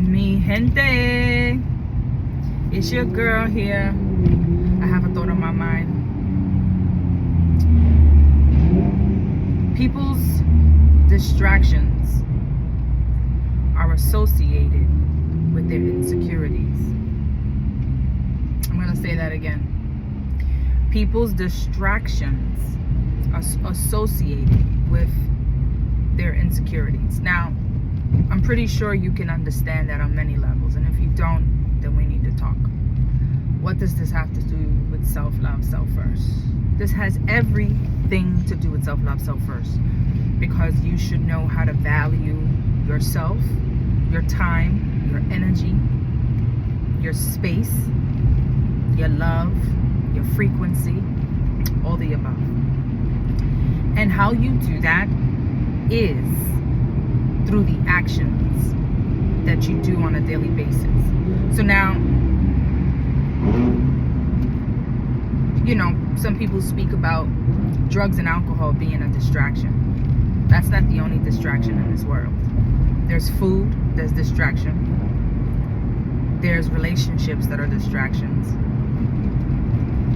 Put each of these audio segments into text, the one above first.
Mi gente, it's your girl here. I have a thought on my mind. People's distractions are associated with their insecurities. I'm going to say that again. People's distractions are associated with their insecurities. Now, I'm pretty sure you can understand that on many levels, and if you don't, then we need to talk. What does this have to do with self-love, self-first? This has everything to do with self-love, self-first, because you should know how to value yourself, your time, your energy, your space, your love, your frequency, all the above. And how you do that is through the actions that you do on a daily basis. So now, some people speak about drugs and alcohol being a distraction. That's not the only distraction in this world. There's food, there's distraction. There's relationships that are distractions.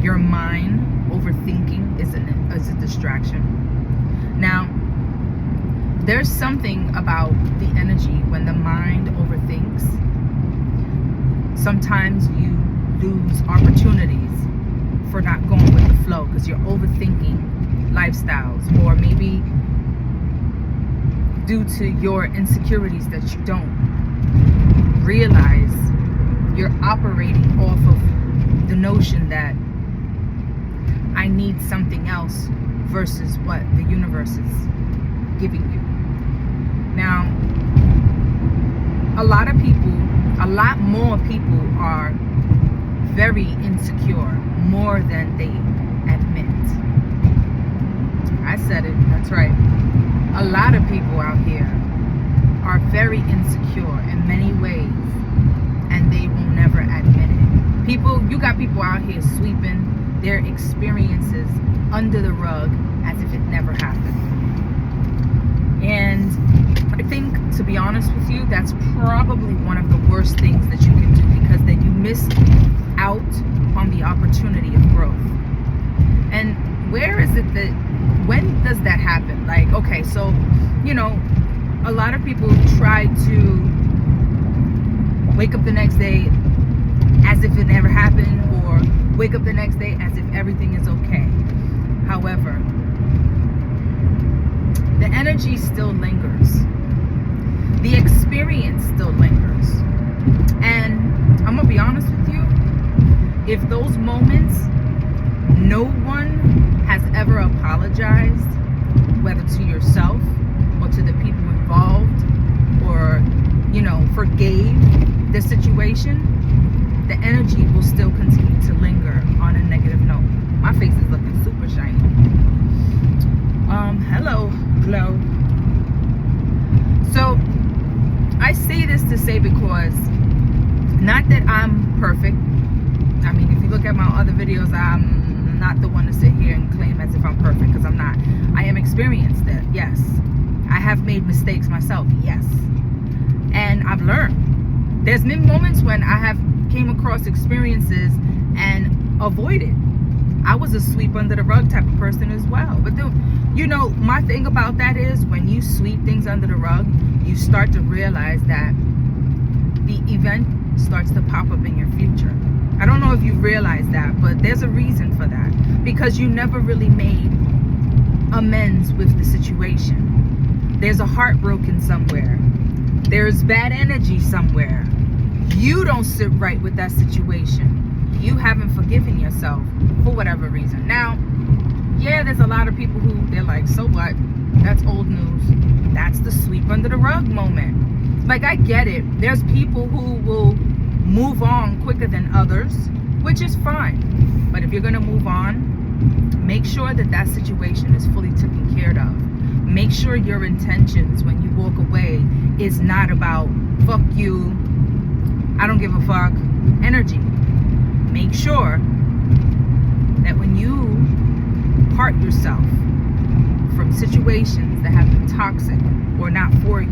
Your mind overthinking is a distraction. Now, there's something about the energy when the mind overthinks. Sometimes you lose opportunities for not going with the flow because you're overthinking lifestyles, or maybe due to your insecurities that you don't realize you're operating off of the notion that I need something else versus what the universe is giving you. Now, a lot more people are very insecure, more than they admit. I said it, that's right. A lot of people out here are very insecure in many ways, and they will never admit it. You got people out here sweeping their experiences under the rug as if it never happened. And I think, to be honest with you, that's probably one of the worst things that you can do, because then you miss out on the opportunity of growth. And when does that happen? Like, okay, so, a lot of people try to wake up the next day as if it never happened, or wake up the next day as if everything is okay. However, the energy still lingers. The experience still lingers. And I'm going to be honest with you, if those moments, no one has ever apologized, whether to yourself or to the people involved, or, forgave the situation, the energy will still continue to linger on a negative note. My face is looking super shiny. Hello, glow. So, I say this to say, because not that I'm perfect. I mean, if you look at my other videos, I'm not the one to sit here and claim as if I'm perfect, because I'm not. I am experienced it, yes. I have made mistakes myself, yes. And I've learned. There's been moments when I have came across experiences and avoided. I was a sweep under the rug type of person as well. But my thing about that is, when you sweep things under the rug, you start to realize that the event starts to pop up in your future. I don't know if you realize that, but there's a reason for that. Because you never really made amends with the situation. There's a heart broken somewhere. There's bad energy somewhere. You don't sit right with that situation. You haven't forgiven yourself for whatever reason. Now, yeah, there's a lot of people who, they're like, so what? That's old news. That's the sweep under the rug moment. Like, I get it. There's people who will move on quicker than others, which is fine. But if you're going to move on, make sure that situation is fully taken care of. Make sure your intentions when you walk away is not about fuck you, I don't give a fuck energy. Make sure that when you part yourself from situations that have been toxic or not for you,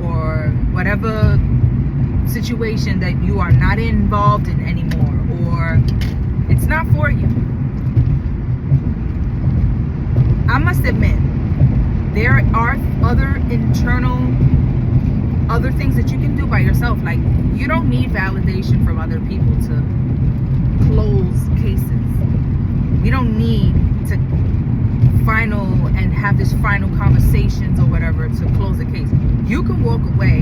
or whatever situation that you are not involved in anymore, or it's not for you. I must admit, there are other things that you can do by yourself. Like, you don't need validation from other people to close cases. You don't need to have this final conversations or whatever to close a case. You can walk away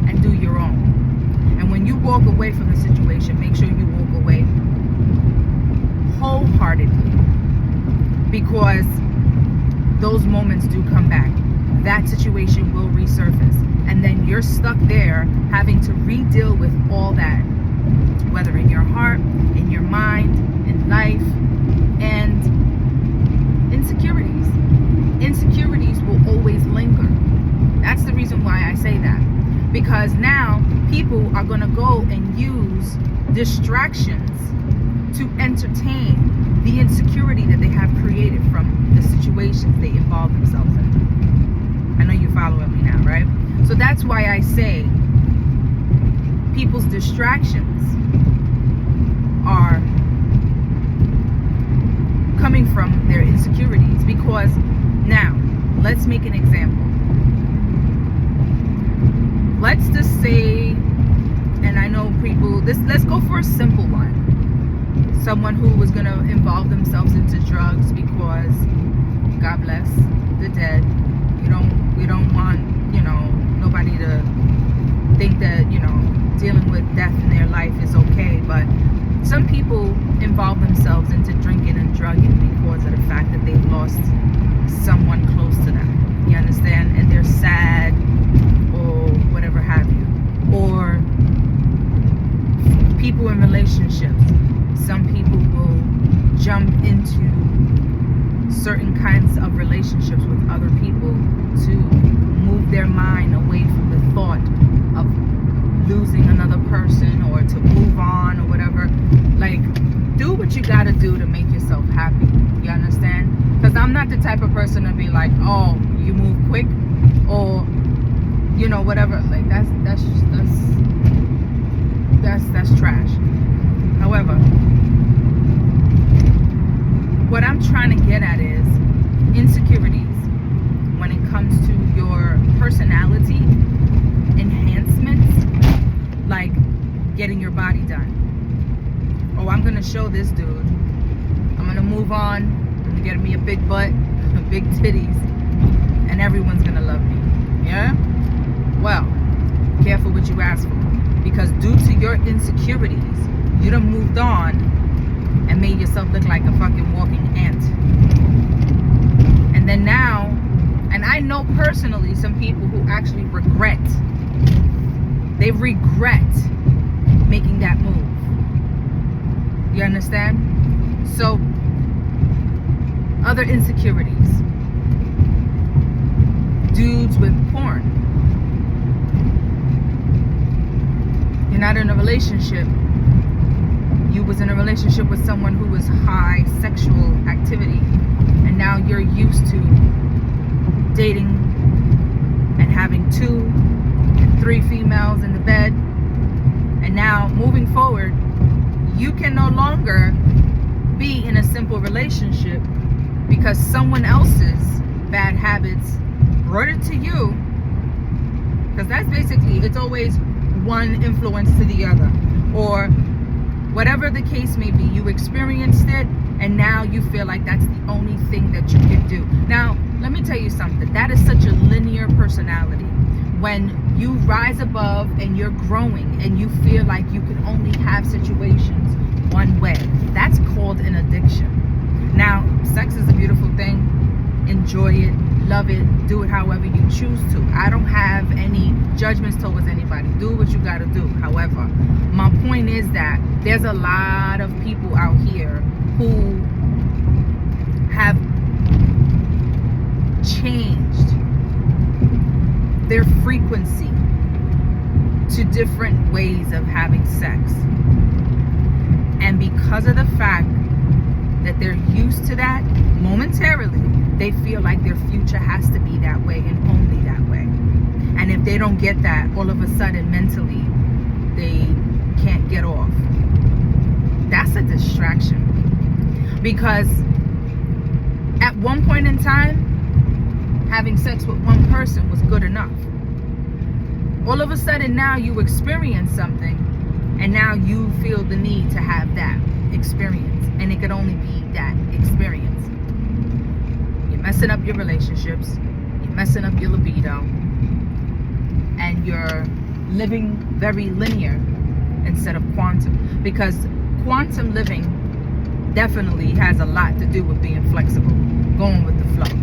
and do your own. And when you walk away from the situation, make sure you walk away wholeheartedly, because those moments do come back. That situation will resurface, and then you're stuck there having to re-deal with all that, whether in your heart, in your mind, in life, and insecurities. Insecurities will always linger. That's the reason why I say that, because now people are going to go and use distractions to entertain the insecurity that they have created from the situations they involve themselves in. I know you're following me now, right? So that's why I say people's distractions are coming from their insecurities. Because now, let's make an example. Let's just say, and I know people, let's go for a simple one. Someone who was going to involve themselves into drugs because, God bless the dead. We don't want, nobody to think that, dealing with death in their life is okay. But some people involve themselves into drinking and drugging because of the fact that they've lost someone close to them. You understand? And they're sad or whatever have you. Or people in relationships. Some people will jump into certain kinds of relationships with other people to move their mind away from the thought of losing another person, or to move on, or whatever. Like, do what you gotta do to make yourself happy. You understand? Because I'm not the type of person to be like, oh, you move quick, or whatever. Like, that's trash. However, what I'm trying to get at is insecurities when it comes to your personality enhancements, like getting your body done. Oh, I'm gonna show this dude. I'm gonna move on. I'm gonna get me a big butt, big titties, and everyone's gonna love me. Yeah? Well, careful what you ask for, because due to your insecurities, you done moved on and made yourself look like a fucking walking ant. And then now, and I know personally some people who actually regret making that move. You understand? So, other insecurities. Dudes with porn. You're not in a relationship. You was in a relationship with someone who was high sexual activity, and now you're used to dating and having 2 and 3 females in the bed. And now, moving forward, you can no longer be in a simple relationship because someone else's bad habits brought it to you. Because that's basically, it's always one influence to the other, or whatever the case may be. You experienced it, and now you feel like that's the only thing that you can do. Now, let me tell you something. That is such a linear personality. When you rise above and you're growing and you feel like you can only have situations one way, that's called an addiction. Now, sex is a beautiful thing. Enjoy it, love it, do it however you choose to. I don't have any judgments towards anybody. Do what you gotta do. However, my point is that there's a lot of people out here who have changed their frequency to different ways of having sex. And because of the fact that they're used to that, momentarily, they feel like their future has to be that way and only that way. And if they don't get that, all of a sudden, mentally, they can't get off. That's a distraction. Because at one point in time, having sex with one person was good enough. All of a sudden now you experience something, and now you feel the need to have that experience, and it could only be that experience. You're messing up your relationships, you're messing up your libido, and you're living very linear instead of quantum, because quantum living definitely has a lot to do with being flexible, going with the flow.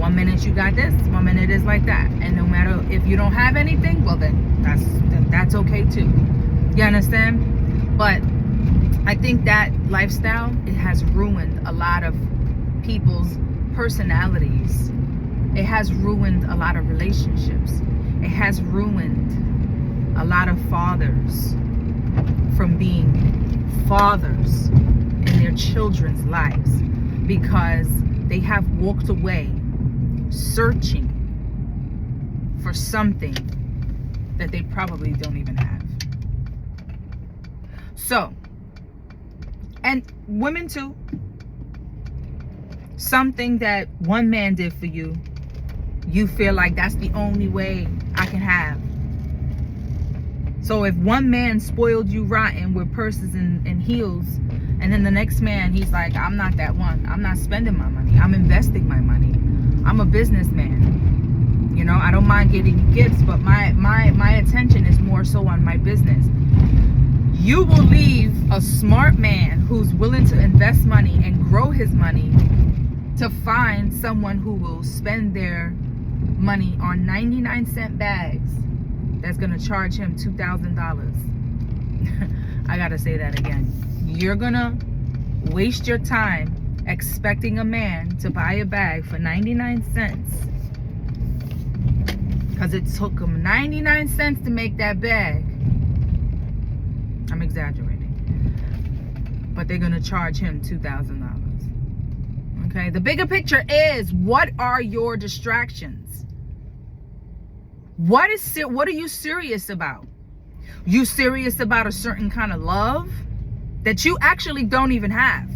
1 minute you got this, 1 minute is like that, and no matter if you don't have anything, well then that's okay too. You understand? But I think that lifestyle, it has ruined a lot of people's personalities. It has ruined a lot of relationships. It has ruined a lot of fathers from being fathers in their children's lives, because they have walked away searching for something that they probably don't even have. So, and women too, something that one man did for you, you feel like that's the only way I can have. So if one man spoiled you rotten with purses and heels, and then the next man, he's like, I'm not that one. I'm not spending my money. I'm investing my money. I'm a businessman. You know, I don't mind getting you gifts, but my attention is more so on my business. You will leave a smart man who's willing to invest money and grow his money to find someone who will spend their money on 99-cent bags that's going to charge him $2,000. I got to say that again. You're going to waste your time expecting a man to buy a bag for 99 cents because it took him 99 cents to make that bag. I'm exaggerating, but they're going to charge him $2,000. Okay, the bigger picture is, what are your distractions? What are you serious about? You serious about a certain kind of love that you actually don't even have,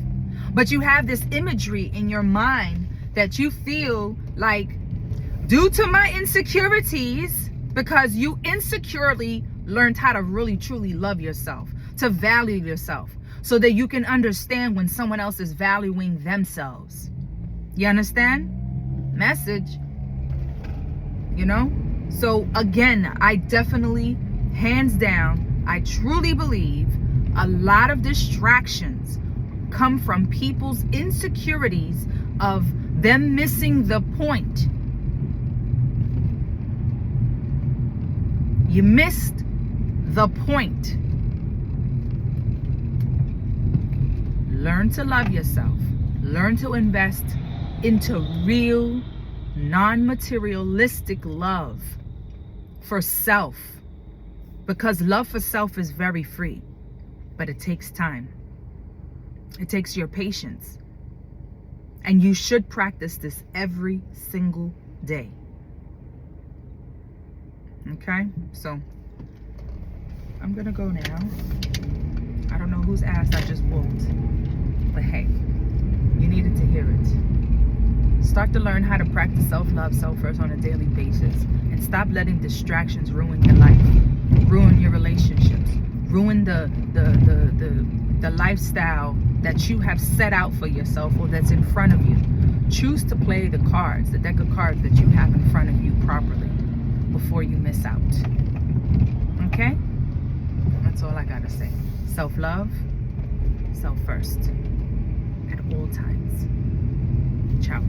but you have this imagery in your mind that you feel like, due to my insecurities, because you insecurely learned how to really truly love yourself, to value yourself, so that you can understand when someone else is valuing themselves. You understand? Message. You know? So again, I definitely, hands down, I truly believe a lot of distractions come from people's insecurities of them missing the point. You missed the point. Learn to love yourself. Learn to invest into real, non-materialistic love for self. Because love for self is very free, but it takes time. It takes your patience. And you should practice this every single day. Okay? So, I'm gonna go now. I don't know whose ass I just whooped. But hey, you needed to hear it. Start to learn how to practice self-love, self-worth on a daily basis. And stop letting distractions ruin your life. Ruin your relationships. Ruin the lifestyle that you have set out for yourself or that's in front of you. Choose to play the cards, the deck of cards that you have in front of you properly before you miss out. Okay? That's all I gotta say. Self-love, self first, at all times. Ciao.